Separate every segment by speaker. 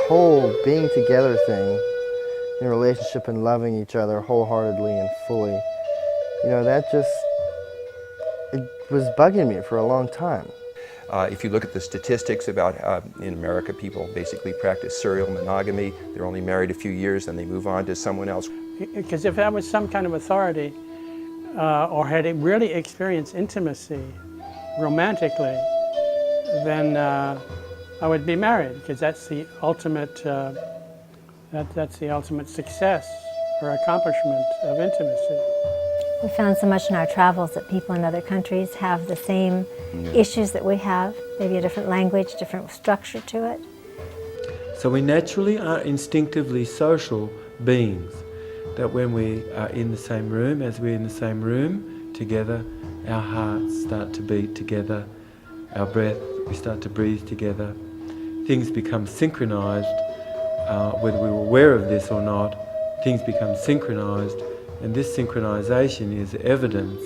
Speaker 1: whole being together thing, in a relationship and loving each other wholeheartedly and fully, that just, it was bugging me for a long time.
Speaker 2: If you look at the statistics about in America, people basically practice serial monogamy. They're only married a few years, then they move on to someone else.
Speaker 3: Because if that was some kind of authority, or had it really experienced intimacy romantically, then I would be married, because that's the ultimate that's the ultimate success or accomplishment of intimacy.
Speaker 4: We found so much in our travels that people in other countries have the same issues that we have, maybe a different language, different structure to it.
Speaker 5: So we naturally are instinctively social beings, that when we are in the same room, as we're in the same room together, our hearts start to beat together, our breath, we start to breathe together. Things become synchronized, whether we were aware of this or not, things become synchronized, and this synchronization is evidence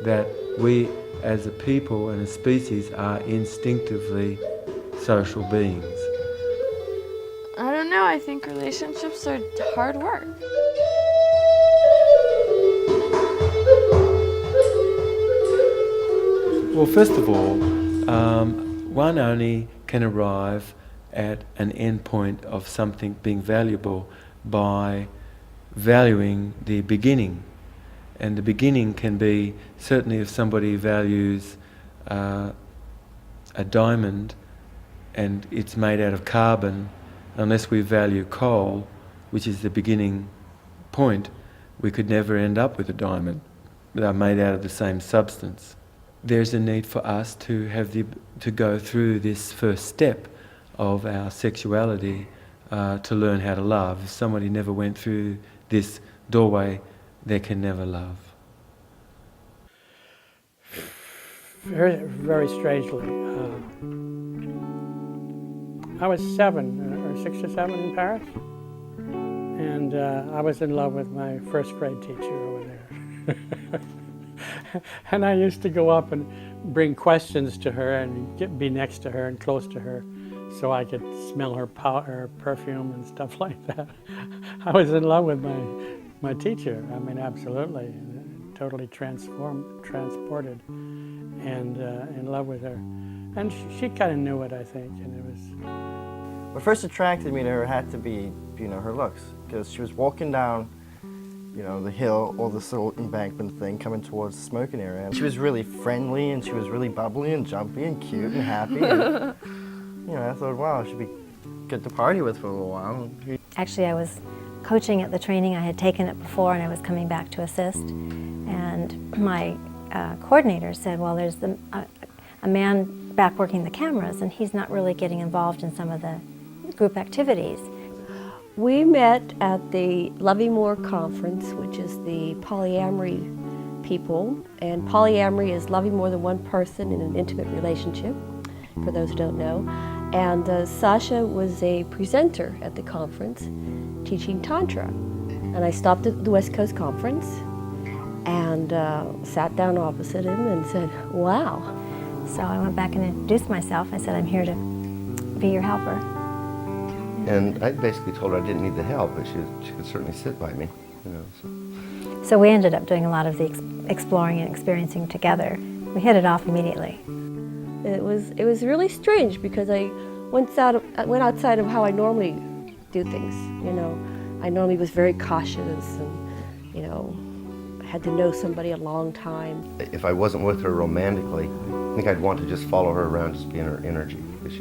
Speaker 5: that we as a people and a species are instinctively social beings.
Speaker 6: I don't know, I think relationships are hard work.
Speaker 5: Well, first of all, one only can arrive at an end point of something being valuable by valuing the beginning. And the beginning can be, certainly if somebody values a diamond and it's made out of carbon, unless we value coal, which is the beginning point, we could never end up with a diamond. They're made out of the same substance. There's a need for us to have to go through this first step of our sexuality to learn how to love. If somebody never went through this doorway, they can never love.
Speaker 3: Very, very strangely. I was 7 or 6 or 7 in Paris, and I was in love with my first grade teacher over there. And I used to go up and bring questions to her and be next to her and close to her so I could smell her perfume and stuff like that. I was in love with my teacher. I mean, absolutely, totally transported, and in love with her. And she kind of knew it, I think, and it was...
Speaker 1: What first attracted me to her had to be, her looks, because she was walking down, the hill, or this little embankment thing coming towards the smoking area. And she was really friendly, and she was really bubbly and jumpy and cute and happy. And, I thought, wow, she'd be good to party with for a little while.
Speaker 4: Actually, I was coaching at the training. I had taken it before, and I was coming back to assist. And my coordinator said, well, there's a man back working the cameras, and he's not really getting involved in some of the group activities.
Speaker 7: We met at the Lovingmore Conference, which is the polyamory people. And polyamory is loving more than one person in an intimate relationship, for those who don't know. And Sasha was a presenter at the conference teaching Tantra. And I stopped at the West Coast Conference and sat down opposite him and said, wow.
Speaker 4: So I went back and introduced myself. I said, I'm here to be your helper.
Speaker 8: And I basically told her I didn't need the help, but she could certainly sit by me,
Speaker 4: So we ended up doing a lot of the exploring and experiencing together. We hit it off immediately.
Speaker 7: It was really strange because I went outside of how I normally do things. I normally was very cautious and, I had to know somebody a long time.
Speaker 8: If I wasn't with her romantically, I think I'd want to just follow her around, just be in her energy, because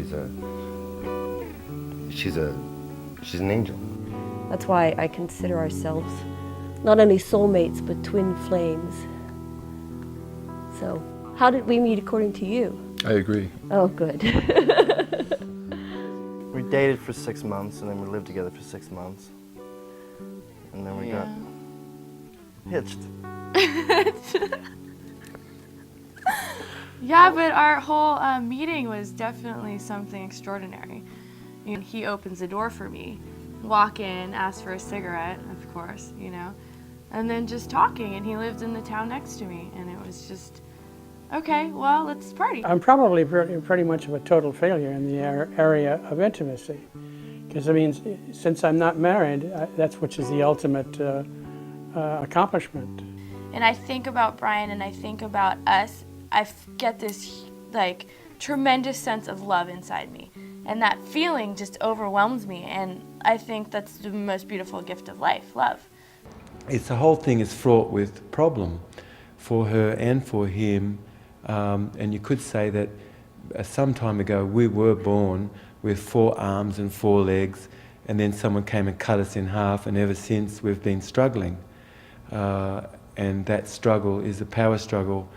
Speaker 8: she's an angel.
Speaker 7: That's why I consider ourselves not only soulmates, but twin flames. So, how did we meet according to you?
Speaker 2: I agree.
Speaker 7: Oh, good.
Speaker 1: We dated for 6 months, and then we lived together for 6 months. And then we got hitched.
Speaker 6: Yeah, but our whole meeting was definitely something extraordinary. He opens the door for me, walk in, ask for a cigarette, of course, and then just talking, and he lived in the town next to me, and it was just, okay, well, let's party.
Speaker 3: I'm probably pretty much of a total failure in the area of intimacy, Because I mean, since I'm not married, which is the ultimate accomplishment.
Speaker 6: And I think about Brian and I think about us, get this like tremendous sense of love inside me. And that feeling just overwhelms me, and I think that's the most beautiful gift of life, love.
Speaker 5: The whole thing is fraught with problem for her and for him, and you could say that some time ago we were born with 4 arms and 4 legs, and then someone came and cut us in half, and ever since we've been struggling. And that struggle is a power struggle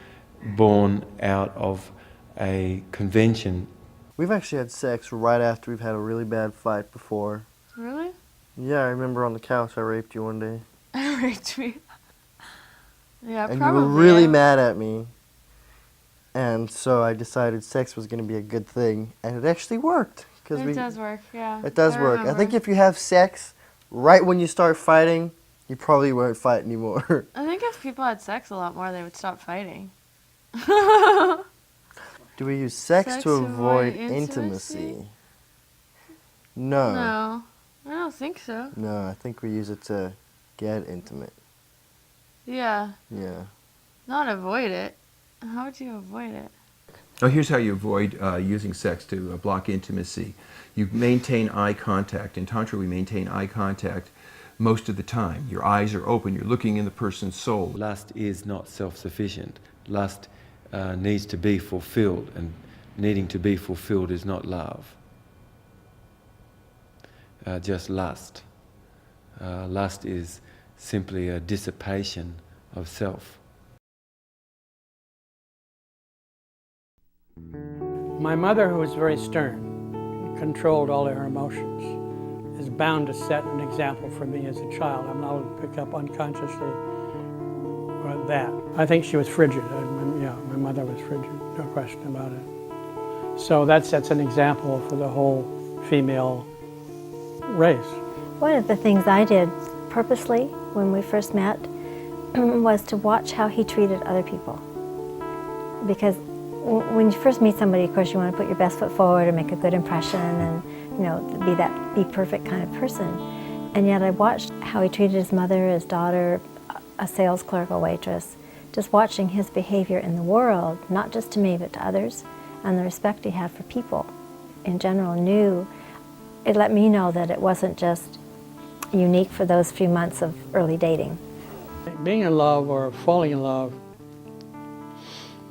Speaker 5: born out of a convention.
Speaker 1: We've actually had sex right after we've had a really bad fight before.
Speaker 6: Really?
Speaker 1: Yeah, I remember on the couch I raped you one day.
Speaker 6: Raped me. Yeah,
Speaker 1: and
Speaker 6: probably.
Speaker 1: You were really mad at me. And so I decided sex was going to be a good thing, and it actually worked.
Speaker 6: It does work, yeah.
Speaker 1: It does work. I think if you have sex right when you start fighting, you probably won't fight anymore.
Speaker 6: I think if people had sex a lot more, they would stop fighting.
Speaker 1: Do we use sex to avoid intimacy? No.
Speaker 6: No, I don't think so.
Speaker 1: No, I think we use it to get intimate.
Speaker 6: Yeah.
Speaker 1: Yeah.
Speaker 6: Not avoid it. How would you avoid it?
Speaker 2: Oh, here's how you avoid using sex to block intimacy. You maintain eye contact. In Tantra, we maintain eye contact most of the time. Your eyes are open. You're looking in the person's soul.
Speaker 5: Lust is not self-sufficient. Lust needs to be fulfilled, and needing to be fulfilled is not love. Just lust. Lust is simply a dissipation of self.
Speaker 3: My mother, who was very stern, controlled all her emotions, is bound to set an example for me as a child. I'm not able to pick up unconsciously that. I think she was frigid. Yeah, my mother was frigid, no question about it. So that sets an example for the whole female race.
Speaker 4: One of the things I did purposely when we first met was to watch how he treated other people. Because when you first meet somebody, of course, you want to put your best foot forward and make a good impression and, be perfect kind of person. And yet I watched how he treated his mother, his daughter, a sales clerk, a waitress, just watching his behavior in the world, not just to me, but to others, and the respect he had for people in general. It let me know that it wasn't just unique for those few months of early dating.
Speaker 3: Being in love or falling in love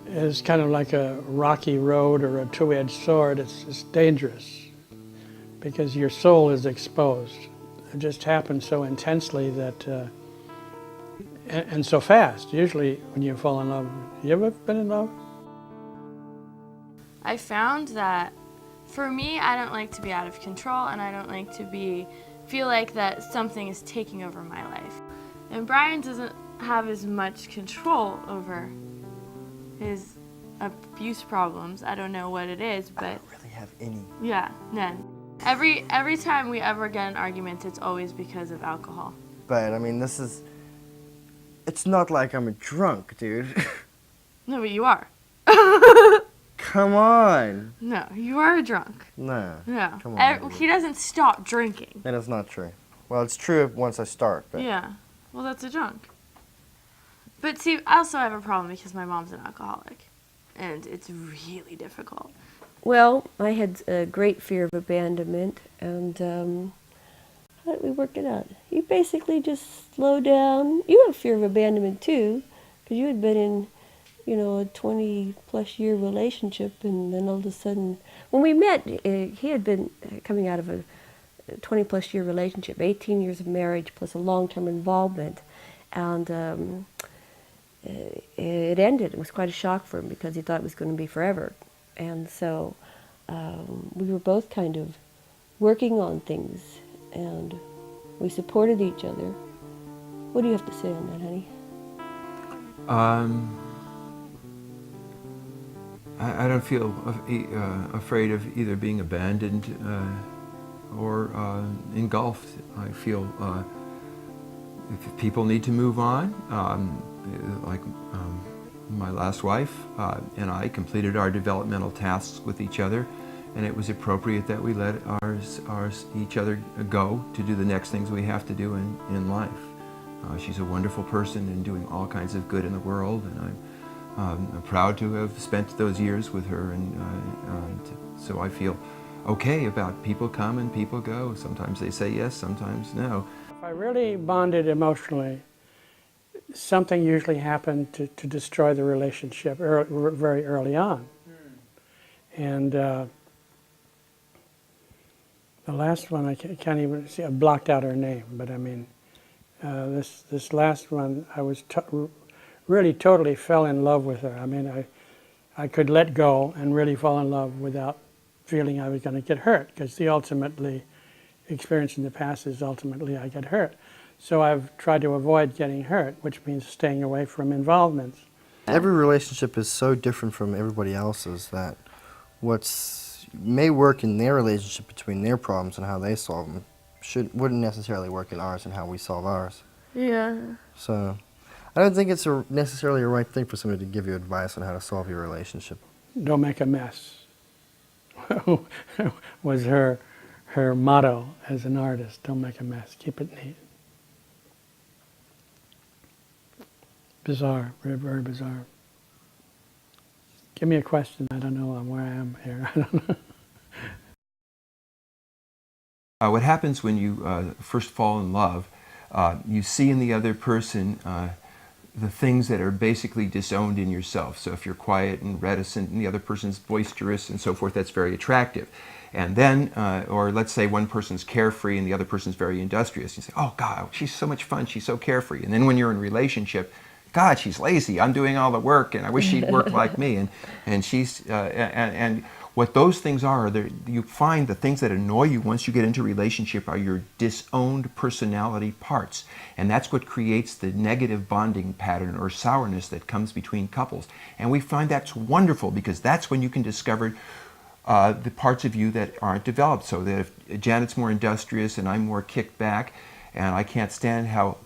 Speaker 3: is kind of like a rocky road or a two-edged sword. It's dangerous because your soul is exposed. It just happens so intensely that, and so fast. Usually when you fall in love, you ever been in love?
Speaker 6: I found that for me, I don't like to be out of control, and I don't like to feel like that something is taking over my life. And Brian doesn't have as much control over his abuse problems. I don't know what it is, but
Speaker 1: I don't really have any.
Speaker 6: Yeah, none. Every time we ever get in arguments, it's always because of alcohol.
Speaker 1: But I mean, it's not like I'm a drunk, dude.
Speaker 6: No, but you are.
Speaker 1: Come on.
Speaker 6: No, you are a drunk.
Speaker 1: No.
Speaker 6: No.
Speaker 1: Come on.
Speaker 6: He doesn't stop drinking.
Speaker 1: That is not true. Well, it's true once I start, but...
Speaker 6: Yeah. Well, that's a drunk. But see, I also have a problem because my mom's an alcoholic. And it's really difficult.
Speaker 7: Well, I had a great fear of abandonment, and how did we work it out? You basically just slow down. You have fear of abandonment too, because you had been in, a 20-plus year relationship, and then all of a sudden, when we met, he had been coming out of a 20-plus year relationship, 18 years of marriage plus a long-term involvement, and it ended. It was quite a shock for him because he thought it was going to be forever. And so we were both kind of working on things, and we supported each other. What do you have to say on that, honey?
Speaker 2: I don't feel afraid of either being abandoned or engulfed. I feel if people need to move on, my last wife and I completed our developmental tasks with each other, and it was appropriate that we let each other go to do the next things we have to do in life. She's a wonderful person and doing all kinds of good in the world, and I'm proud to have spent those years with her, and so I feel okay about people come and people go. Sometimes they say yes, sometimes no.
Speaker 3: If I really bonded emotionally, something usually happened to destroy the relationship very early on. And the last one, I can't even see, I blocked out her name, but I mean, this last one, I was really totally fell in love with her. I mean, I could let go and really fall in love without feeling I was going to get hurt, because the ultimately experience in the past is ultimately I get hurt. So I've tried to avoid getting hurt, which means staying away from involvements.
Speaker 1: Every relationship is so different from everybody else's that what's may work in their relationship between their problems and how they solve them wouldn't necessarily work in ours and how we solve ours.
Speaker 6: Yeah.
Speaker 1: So I don't think it's necessarily a right thing for somebody to give you advice on how to solve your relationship.
Speaker 3: Don't make a mess was her motto as an artist. Don't make a mess. Keep it neat. Bizarre, very, very bizarre. Give me a question. I don't know where I am here. I don't know.
Speaker 2: What happens when you first fall in love, you see in the other person the things that are basically disowned in yourself. So if you're quiet and reticent and the other person's boisterous and so forth, that's very attractive. And then, or let's say one person's carefree and the other person's very industrious. You say, oh God, she's so much fun, she's so carefree. And then when you're in a relationship, God, she's lazy, I'm doing all the work and I wish she'd work like me. And she's, and what those things are, you find the things that annoy you once you get into a relationship are your disowned personality parts. And that's what creates the negative bonding pattern or sourness that comes between couples. And we find that's wonderful because that's when you can discover the parts of you that aren't developed. So that if Janet's more industrious and I'm more kicked back, and I can't stand how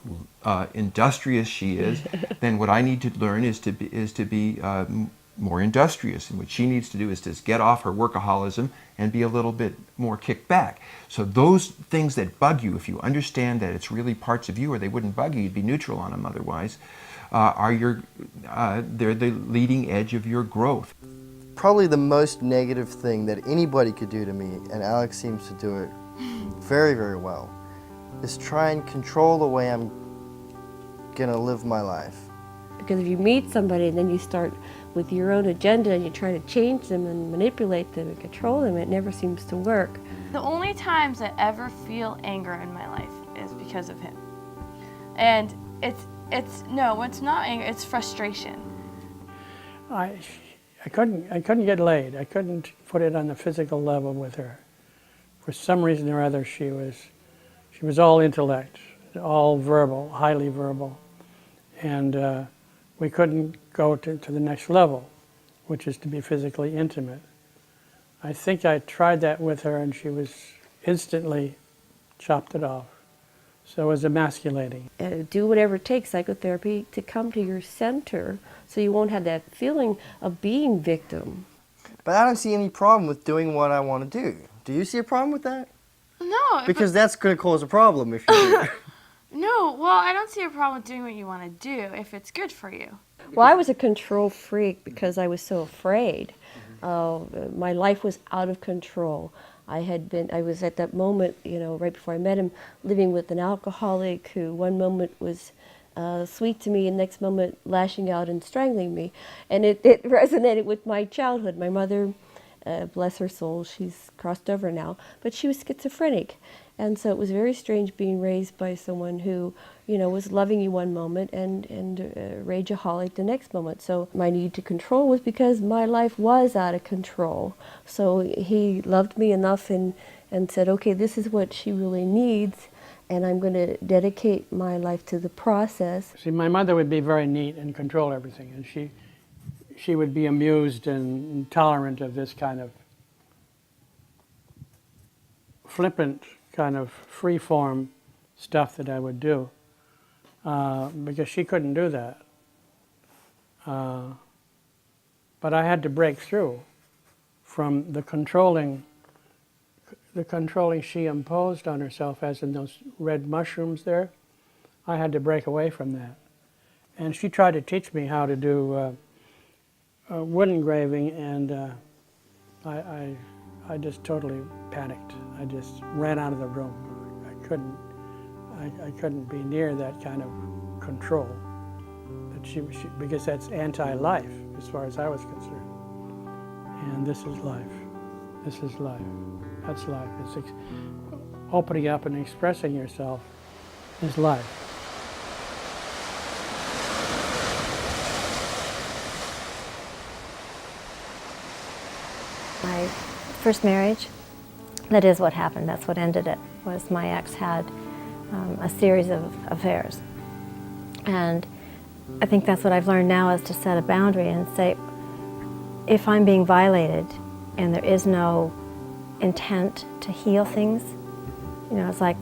Speaker 2: industrious she is, then what I need to learn is to be more industrious. And what she needs to do is just get off her workaholism and be a little bit more kicked back. So those things that bug you, if you understand that it's really parts of you, or they wouldn't bug you, you'd be neutral on them otherwise, they're the leading edge of your growth.
Speaker 1: Probably the most negative thing that anybody could do to me, and Alex seems to do it very, very well, is try and control the way I'm gonna live my life.
Speaker 7: Because if you meet somebody and then you start with your own agenda and you try to change them and manipulate them and control them, it never seems to work.
Speaker 6: The only times I ever feel anger in my life is because of him. And it's not anger, it's frustration.
Speaker 3: I couldn't get laid. I couldn't put it on the physical level with her. For some reason or other, she was all intellect, all verbal, highly verbal, and we couldn't go to the next level, which is to be physically intimate. I think I tried that with her, and she was instantly chopped it off. So it was emasculating.
Speaker 7: Do whatever it takes, psychotherapy, to come to your center so you won't have that feeling of being victim.
Speaker 1: But I don't see any problem with doing what I want to do. Do you see a problem with that?
Speaker 6: No.
Speaker 1: Because that's going to cause a problem if you do.
Speaker 6: No, well, I don't see a problem with doing what you want to do if it's good for you.
Speaker 7: Well, I was a control freak because I was so afraid. My life was out of control. I was at that moment, right before I met him, living with an alcoholic who one moment was sweet to me and next moment lashing out and strangling me. And it resonated with my childhood. My mother, bless her soul, she's crossed over now, but she was schizophrenic. And so it was very strange being raised by someone who, was loving you one moment and rageaholic the next moment. So my need to control was because my life was out of control. So he loved me enough and said, okay, this is what she really needs, and I'm going to dedicate my life to the process.
Speaker 3: See, my mother would be very neat and control everything, and she would be amused and tolerant of this kind of flippant, kind of free-form stuff that I would do, because she couldn't do that. But I had to break through from the controlling she imposed on herself, as in those red mushrooms there. I had to break away from that. And she tried to teach me how to do wood engraving, and I just totally panicked. I just ran out of the room. I couldn't be near that kind of control. That because that's anti-life as far as I was concerned. And this is life. This is life. That's life. It's opening up and expressing yourself is life.
Speaker 4: My first marriage, that is what happened. That's what ended it, was my ex had a series of affairs. And I think that's what I've learned now, is to set a boundary and say, if I'm being violated and there is no intent to heal things, you know, it's like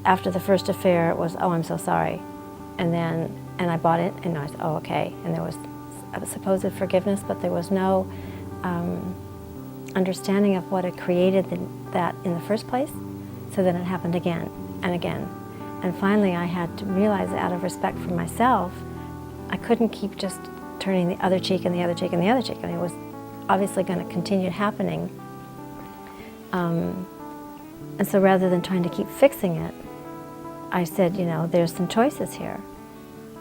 Speaker 4: after the first affair it was, oh, I'm so sorry. And I bought it and I said, oh, okay. And there was a supposed forgiveness, but there was no understanding of what had created that in the first place. So then it happened again and again. And finally I had to realize that out of respect for myself, I couldn't keep just turning the other cheek and the other cheek and the other cheek. And it was obviously going to continue happening. And so rather than trying to keep fixing it, I said, you know, there's some choices here.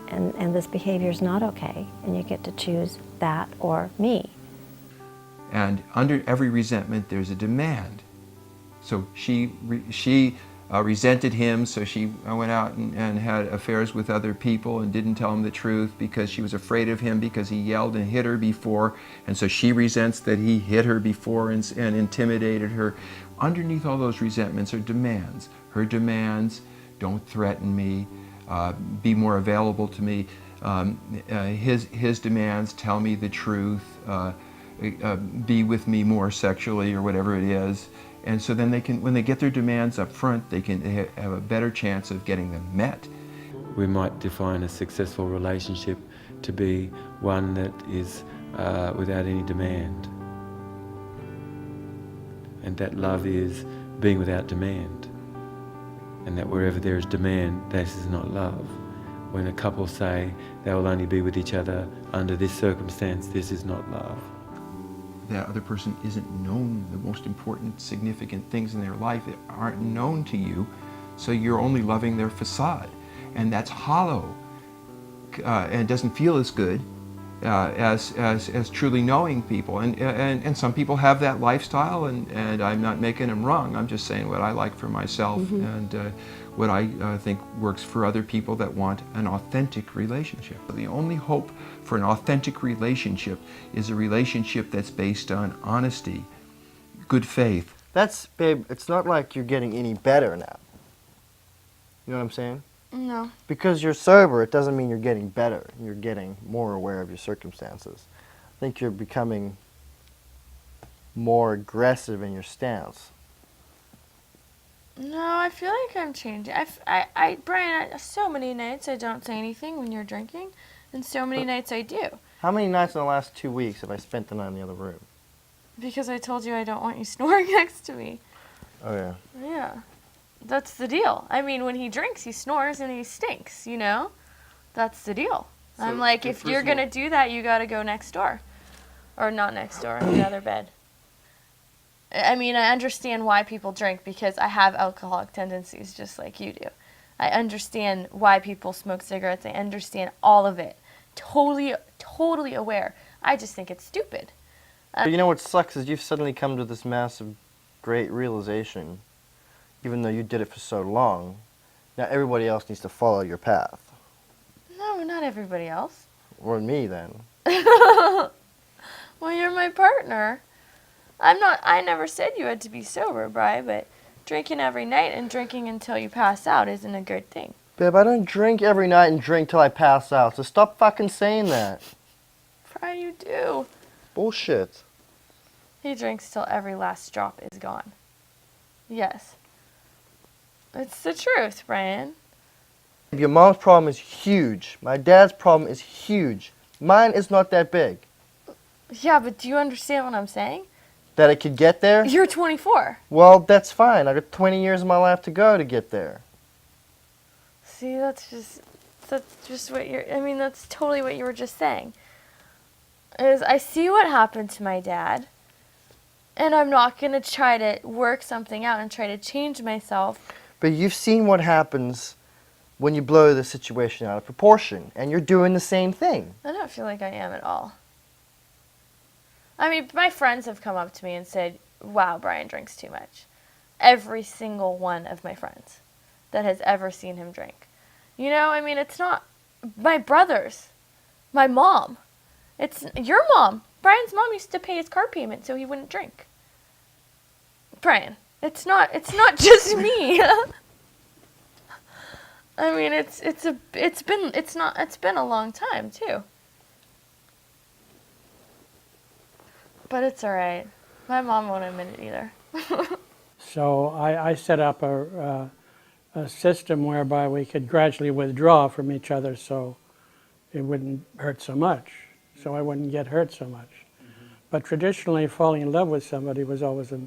Speaker 4: And this behavior is not okay. And you get to choose that or me.
Speaker 2: And under every resentment, there's a demand. So she resented him, so she went out and had affairs with other people and didn't tell him the truth because she was afraid of him because he yelled and hit her before, and so she resents that he hit her before and intimidated her. Underneath all those resentments are demands. Her demands: don't threaten me, be more available to me. His demands: tell me the truth, be with me more sexually, or whatever it is. And so then they can, when they get their demands up front, they can have a better chance of getting them met.
Speaker 5: We might define a successful relationship to be one that is without any demand. And that love is being without demand. And that wherever there is demand, this is not love. When a couple say they will only be with each other under this circumstance, this is not love.
Speaker 2: That other person isn't known, the most important, significant things in their life aren't known to you, so you're only loving their facade. And that's hollow, and doesn't feel as good as truly knowing people. And some people have that lifestyle, and I'm not making them wrong. I'm just saying what I like for myself, and what I think works for other people that want an authentic relationship. The only hope for an authentic relationship is a relationship that's based on honesty, good faith.
Speaker 1: Babe, it's not like you're getting any better now. You know what I'm saying?
Speaker 6: No.
Speaker 1: Because you're sober, it doesn't mean you're getting better. You're getting more aware of your circumstances. I think you're becoming more aggressive in your stance.
Speaker 6: No, I feel like I'm changing. Brian, so many nights I don't say anything when you're drinking, and so many nights I do.
Speaker 1: How many nights in the last 2 weeks have I spent the night in the other room?
Speaker 6: Because I told you I don't want you snoring next to me.
Speaker 1: Oh, yeah.
Speaker 6: Yeah. That's the deal. I mean, when he drinks, he snores and he stinks, you know? That's the deal.
Speaker 1: So
Speaker 6: I'm like, if you're going to do that, you got to go next door. Or not next door, in the other bed. I mean, I understand why people drink because I have alcoholic tendencies just like you do. I understand why people smoke cigarettes. I understand all of it. Totally aware. I just think it's stupid.
Speaker 1: But you know what sucks is you've suddenly come to this massive, great realization, even though you did it for so long. Now everybody else needs to follow your path.
Speaker 6: No, not everybody else.
Speaker 1: Or me, then.
Speaker 6: Well, you're my partner. I never said you had to be sober, Bri, but drinking every night and drinking until you pass out isn't a good thing.
Speaker 1: Babe, I don't drink every night and drink till I pass out, so stop fucking saying that.
Speaker 6: Bri, you do.
Speaker 1: Bullshit.
Speaker 6: He drinks till every last drop is gone. Yes. It's the truth, Brian.
Speaker 1: Your mom's problem is huge. My dad's problem is huge. Mine is not that big.
Speaker 6: Yeah, but do you understand what I'm saying?
Speaker 1: That it could get there?
Speaker 6: You're 24.
Speaker 1: Well, that's fine. I got 20 years of my life to go to get there.
Speaker 6: See, that's just what you're, I mean, that's totally what you were just saying. Is I see what happened to my dad, and I'm not going to try to work something out and try to change myself.
Speaker 1: But you've seen what happens when you blow the situation out of proportion, and you're doing the same thing.
Speaker 6: I don't feel like I am at all. I mean, my friends have come up to me and said, wow, Brian drinks too much. Every single one of my friends that has ever seen him drink. You know, I mean, it's not my brothers, my mom. It's your mom. Brian's mom used to pay his car payment so he wouldn't drink. Brian, it's not just me. I mean, it's been a long time too. But it's all right. My mom won't admit it either.
Speaker 3: So I set up a system whereby we could gradually withdraw from each other so it wouldn't hurt so much, so I wouldn't get hurt so much. But traditionally, falling in love with somebody was always a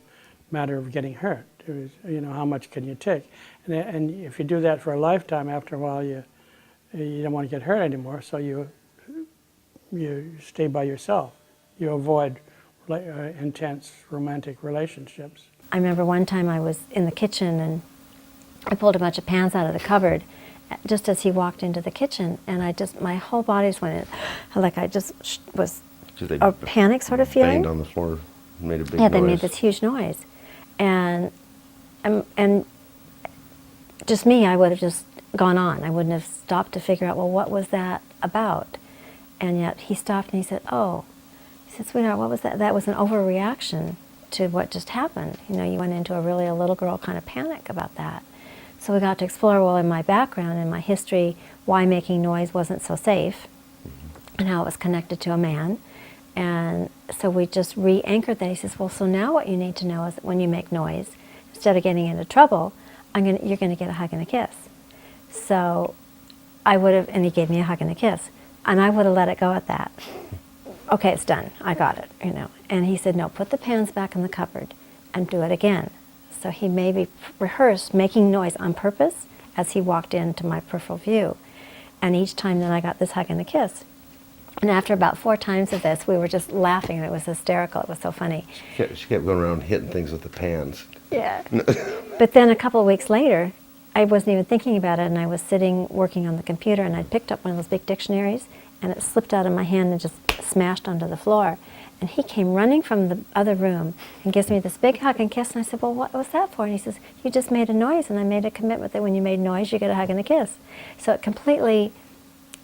Speaker 3: matter of getting hurt. It was, you know, how much can you take? And if you do that for a lifetime, after a while, you don't want to get hurt anymore, so you stay by yourself. You avoid intense romantic relationships.
Speaker 4: I remember one time I was in the kitchen and I pulled a bunch of pans out of the cupboard just as he walked into the kitchen, and my whole body just went in, like I just was a panic sort of feeling.
Speaker 8: Banged on the floor, made a big noise.
Speaker 4: Yeah, they made this huge noise. And just me, I would have just gone on. I wouldn't have stopped to figure out, well, what was that about? And yet he stopped and he said, oh, he said, sweetheart, what was that? That was an overreaction to what just happened. You know, you went into a little girl kind of panic about that. So we got to explore, well, in my background, in my history, why making noise wasn't so safe and how it was connected to a man. And so we just re-anchored that. He says, well, so now what you need to know is that when you make noise, instead of getting into trouble, you're going to get a hug and a kiss. So I would have, and he gave me a hug and a kiss, and I would have let it go at that. Okay, it's done. I got it, you know. And he said, no, put the pans back in the cupboard and do it again. So he maybe rehearsed making noise on purpose as he walked into my peripheral view. And each time then I got this hug and a kiss. And after about 4 times of this, we were just laughing, and it was hysterical. It was so funny.
Speaker 8: She kept going around hitting things with the pans.
Speaker 4: Yeah. But then a couple of weeks later, I wasn't even thinking about it, and I was sitting working on the computer, and I picked up one of those big dictionaries, and it slipped out of my hand and just smashed onto the floor. And he came running from the other room and gives me this big hug and kiss. And I said, well, what was that for? And he says, you just made a noise, and I made a commitment that when you made noise, you get a hug and a kiss. So it completely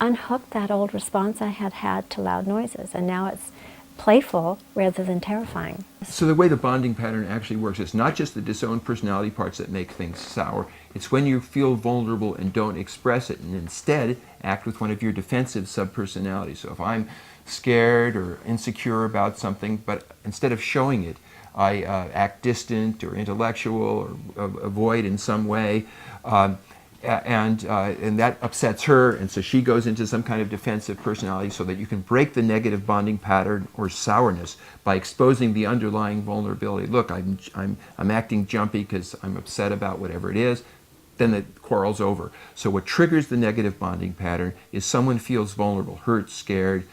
Speaker 4: unhooked that old response I had had to loud noises. And now it's playful rather than terrifying.
Speaker 2: So the way the bonding pattern actually works, it's not just the disowned personality parts that make things sour. It's when you feel vulnerable and don't express it, and instead act with one of your defensive subpersonalities. So if I'm scared or insecure about something, but instead of showing it, I act distant or intellectual or avoid in some way, and that upsets her, and so she goes into some kind of defensive personality, so that you can break the negative bonding pattern or sourness by exposing the underlying vulnerability. Look, I'm acting jumpy because I'm upset about whatever it is. Then the quarrel's over. So what triggers the negative bonding pattern is someone feels vulnerable, hurt, scared,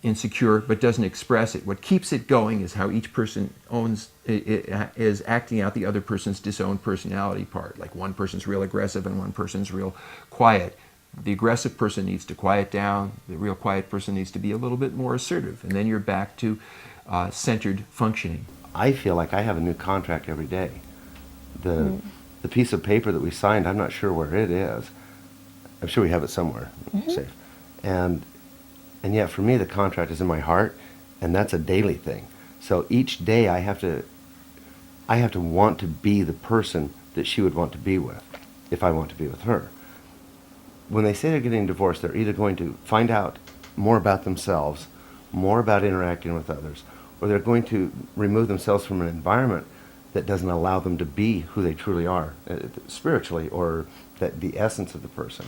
Speaker 2: insecure, but doesn't express it. What keeps it going is how each person is acting out the other person's disowned personality part. Like one person's real aggressive and one person's real quiet. The aggressive person needs to quiet down. The real quiet person needs to be a little bit more assertive. And then you're back to centered functioning.
Speaker 8: I feel like I have a new contract every day. The piece of paper that we signed, I'm not sure where it is. I'm sure we have it somewhere safe. And yet for me, the contract is in my heart, and that's a daily thing. So each day I have to want to be the person that she would want to be with, if I want to be with her. When they say they're getting divorced, they're either going to find out more about themselves, more about interacting with others, or they're going to remove themselves from an environment that doesn't allow them to be who they truly are, spiritually, or the essence of the person.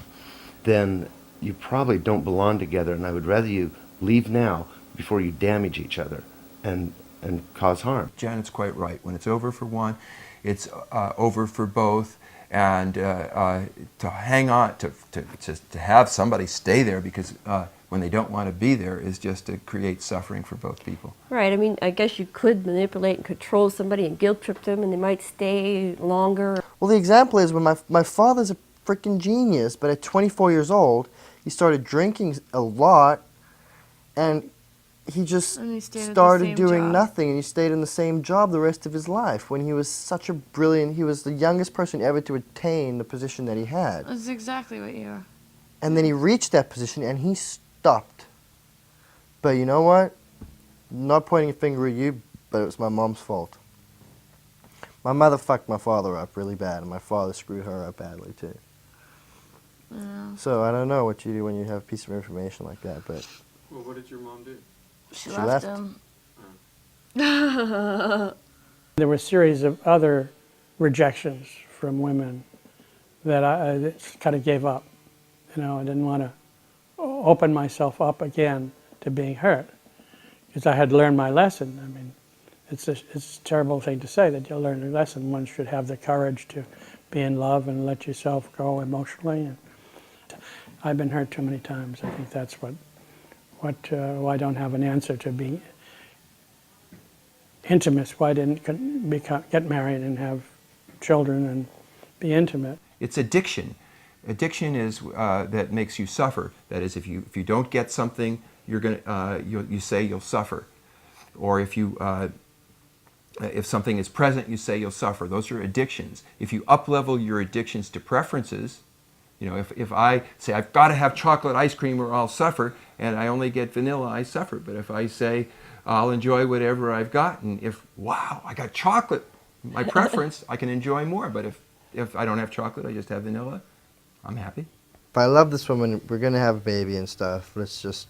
Speaker 8: Then you probably don't belong together, and I would rather you leave now before you damage each other. And and cause harm.
Speaker 2: Janet's quite right. When it's over for one, it's over for both. And to hang on, to have somebody stay there because when they don't want to be there is just to create suffering for both people.
Speaker 7: Right, I mean, I guess you could manipulate and control somebody and guilt trip them and they might stay longer.
Speaker 1: Well, the example is when my father's a freaking genius, but at 24 years old, he started drinking a lot, and he just
Speaker 6: And he stayed at the
Speaker 1: started
Speaker 6: same
Speaker 1: doing
Speaker 6: job.
Speaker 1: nothing, and he stayed in the same job the rest of his life when he was such a brilliant, he was the youngest person ever to attain the position that he had.
Speaker 6: That's exactly what you are.
Speaker 1: And then he reached that position and he stopped. But you know what? Not pointing a finger at you, but it was my mom's fault. My mother fucked my father up really bad, and my father screwed her up badly too.
Speaker 6: Yeah.
Speaker 1: So I don't know what you do when you have a piece of information like that, but
Speaker 5: Well, what did your mom do?
Speaker 6: She
Speaker 1: She
Speaker 6: left
Speaker 1: left.
Speaker 6: him.
Speaker 3: There were a series of other rejections from women that I kind of gave up. You know, I didn't want to open myself up again to being hurt because I had learned my lesson. I mean, it's a terrible thing to say that you'll learn a lesson. One should have the courage to be in love and let yourself go emotionally. And I've been hurt too many times. I think that's why I don't have an answer to being intimate. Why I didn't get married and have children and be intimate.
Speaker 2: It's addiction. Addiction is that makes you suffer. That is, if you don't get something, you're gonna you say you'll suffer, or if something is present, you say you'll suffer. Those are addictions. If you up-level your addictions to preferences, you know, if I say I've got to have chocolate ice cream or I'll suffer, and I only get vanilla, I suffer. But if I say I'll enjoy whatever I've gotten, wow, I got chocolate, my preference, I can enjoy more. But if I don't have chocolate, I just have vanilla, I'm happy.
Speaker 1: if I love this woman, we're gonna have a baby and stuff. Let's just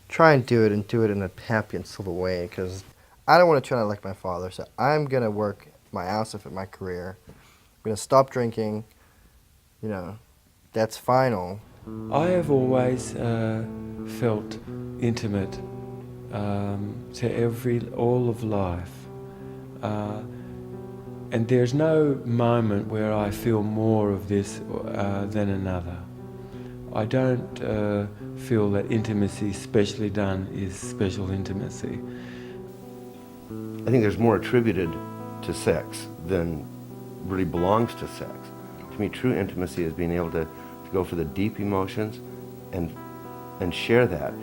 Speaker 1: try and do it in a happy and civil way, because I don't want to turn out like my father. So I'm gonna work my ass off at my career. I'm gonna stop drinking. You know, that's final.
Speaker 5: I have always felt intimate to all of life. And there's no moment where I feel more of this than another. I don't feel that intimacy specially done is special intimacy.
Speaker 8: I think there's more attributed to sex than really belongs to sex. To me, true intimacy is being able to go for the deep emotions and share that.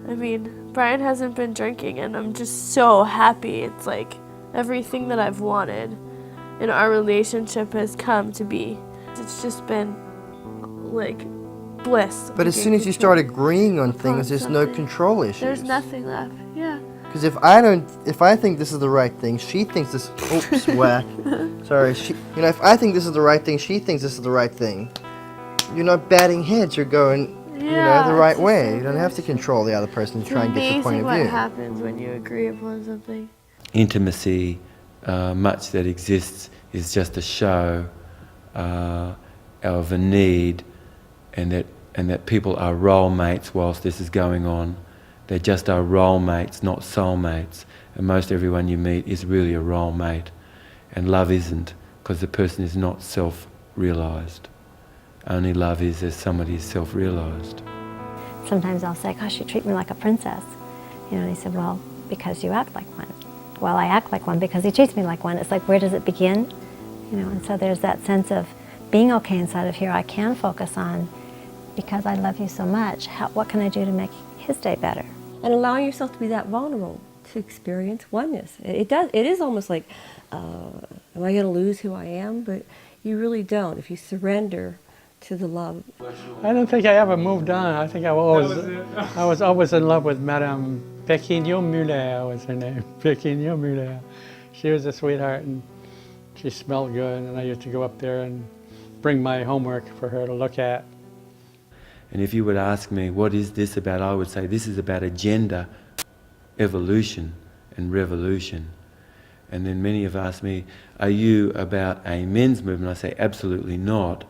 Speaker 6: I mean, Brian hasn't been drinking, and I'm just so happy. It's like everything that I've wanted in our relationship has come to be. It's just been like bliss.
Speaker 1: But as soon as you start agreeing on things, there's no control issues.
Speaker 6: There's nothing left. Yeah.
Speaker 1: Because if I think this is the right thing, she thinks this. Oops, whack. Sorry. If I think this is the right thing, she thinks this is the right thing. You're not batting heads. You're going, the right way. You don't have to control the other person to try and get your point of
Speaker 6: Amazing
Speaker 1: view.
Speaker 6: what happens when you agree upon something.
Speaker 5: Intimacy, much that exists, is just a show of a need, and that people are role mates whilst this is going on. They just are role mates, not soulmates. And most everyone you meet is really a role mate. And love isn't, because the person is not self-realised. Only love is as somebody is self-realised.
Speaker 4: Sometimes I'll say, gosh, you treat me like a princess. And he said, well, because you act like one. Well, I act like one because he treats me like one. It's like, where does it begin? And so there's that sense of being okay inside of here. I can focus on, because I love you so much, what can I do to make his day better?
Speaker 7: And allowing yourself to be that vulnerable to experience oneness. It is almost like, am I going to lose who I am? But you really don't if you surrender to the love.
Speaker 3: I don't think I ever moved on. I think I was always in love with Madame Péquignot Muller was her name. Péquignot Muller. She was a sweetheart, and she smelled good, and I used to go up there and bring my homework for her to look at.
Speaker 5: And if you would ask me, what is this about? I would say this is about a gender evolution and revolution. And then many have asked me, are you about a men's movement? I say, absolutely not,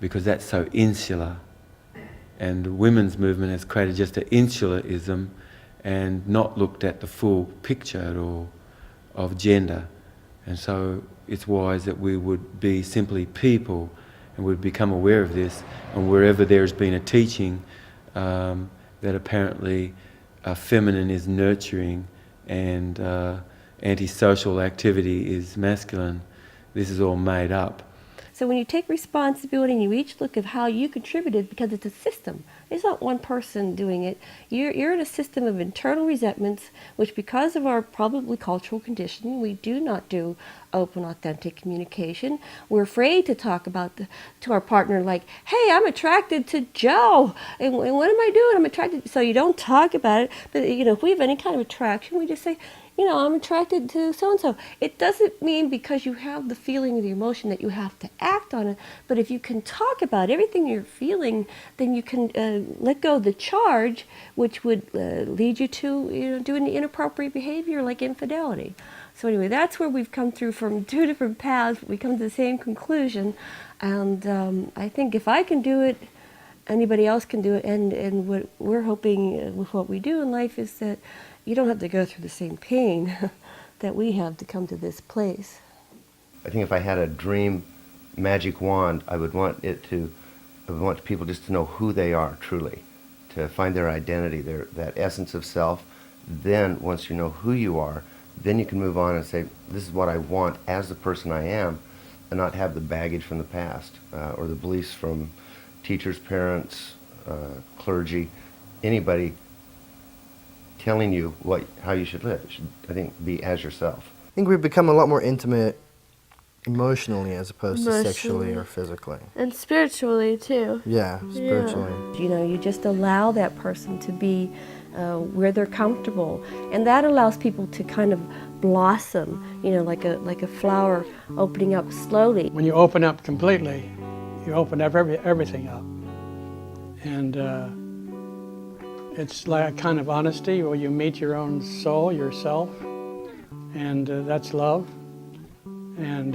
Speaker 5: because that's so insular. And the women's movement has created just an insularism, and not looked at the full picture at all of gender. And so it's wise that we would be simply people and would become aware of this, and wherever there's been a teaching that apparently feminine is nurturing and antisocial activity is masculine, this is all made up.
Speaker 7: So when you take responsibility and you each look at how you contributed, because it's a system, it's not one person doing it, you're in a system of internal resentments, which because of our probably cultural conditioning, we do not do open, authentic communication. We're afraid to talk about to our partner like, hey, I'm attracted to Joe, and what am I doing? I'm attracted, so you don't talk about it, but you know, if we have any kind of attraction, we just say, you know, I'm attracted to so-and-so. It doesn't mean because you have the feeling or the emotion that you have to act on it, but if you can talk about everything you're feeling, then you can let go of the charge, which would lead you to, you know, doing the inappropriate behavior like infidelity. So anyway, that's where we've come through from two different paths. We come to the same conclusion, and I think if I can do it, anybody else can do it, and what we're hoping with what we do in life is that you don't have to go through the same pain that we have to come to this place.
Speaker 8: I think if I had a dream magic wand, I would want people just to know who they are truly, to find their identity, that essence of self. Then once you know who you are, then you can move on and say, this is what I want as the person I am, and not have the baggage from the past or the beliefs from teachers, parents, clergy, anybody telling you how you should live. You should, I think, be as yourself.
Speaker 1: I think we've become a lot more intimate emotionally as opposed to sexually or physically.
Speaker 6: And spiritually too.
Speaker 1: Yeah, spiritually.
Speaker 7: You know, you just allow that person to be where they're comfortable, and that allows people to kind of blossom, you know, like a flower opening up slowly.
Speaker 3: When you open up completely, you open up everything up. And it's like a kind of honesty where you meet your own soul, yourself, and that's love. And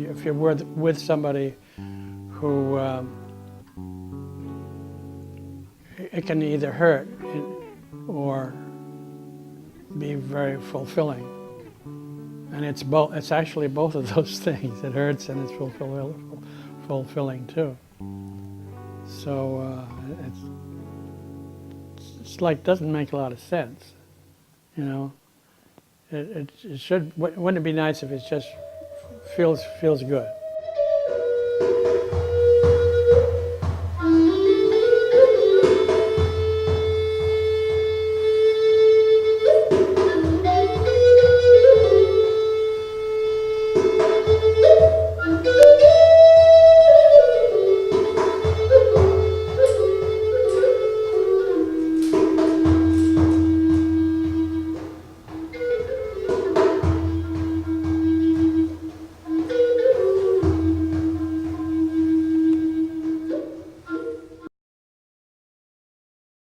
Speaker 3: if you're with somebody who it can either hurt or be very fulfilling, and it's actually both of those things. It hurts and it's fulfilling too. So it's like doesn't make a lot of sense, you know. It should. Wouldn't it be nice if it just feels good?